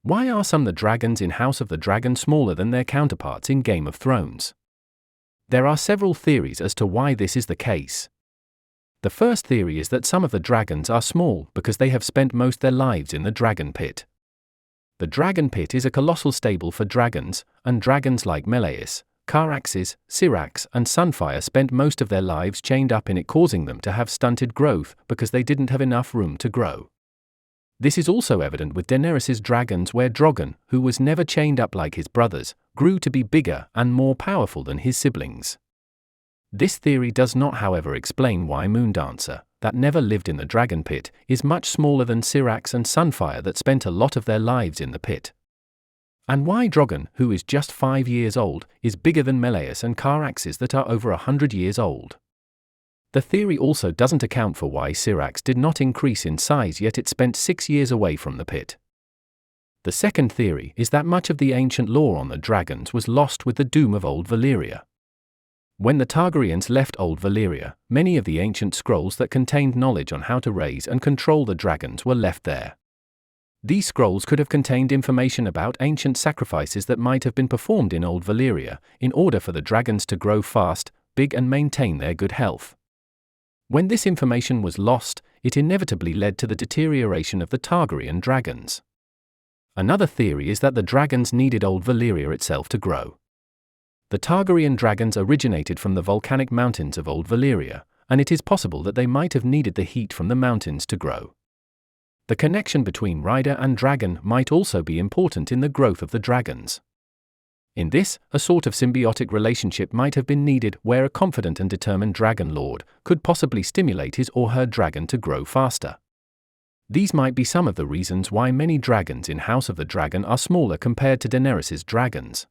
Why are some of the dragons in House of the Dragon smaller than their counterparts in Game of Thrones? There are several theories as to why this is the case. The first theory is that some of the dragons are small because they have spent most their lives in the dragon pit. The dragon pit is a colossal stable for dragons, and dragons like Meleus, Caraxes, Syrax, and Sunfire spent most of their lives chained up in it, causing them to have stunted growth because they didn't have enough room to grow. This is also evident with Daenerys' dragons, where Drogon, who was never chained up like his brothers, grew to be bigger and more powerful than his siblings. This theory does not, however, explain why Moondancer, that never lived in the dragon pit, is much smaller than Syrax and Sunfire that spent a lot of their lives in the pit. And why Drogon, who is just 5 years old, is bigger than Meleus and Caraxes that are over 100 years old. The theory also doesn't account for why Syrax did not increase in size, yet it spent 6 years away from the pit. The second theory is that much of the ancient lore on the dragons was lost with the doom of Old Valyria. When the Targaryens left Old Valyria, many of the ancient scrolls that contained knowledge on how to raise and control the dragons were left there. These scrolls could have contained information about ancient sacrifices that might have been performed in Old Valyria, in order for the dragons to grow fast, big, and maintain their good health. When this information was lost, it inevitably led to the deterioration of the Targaryen dragons. Another theory is that the dragons needed Old Valyria itself to grow. The Targaryen dragons originated from the volcanic mountains of Old Valyria, and it is possible that they might have needed the heat from the mountains to grow. The connection between rider and dragon might also be important in the growth of the dragons. In this, a sort of symbiotic relationship might have been needed, where a confident and determined dragon lord could possibly stimulate his or her dragon to grow faster. These might be some of the reasons why many dragons in House of the Dragon are smaller compared to Daenerys' dragons.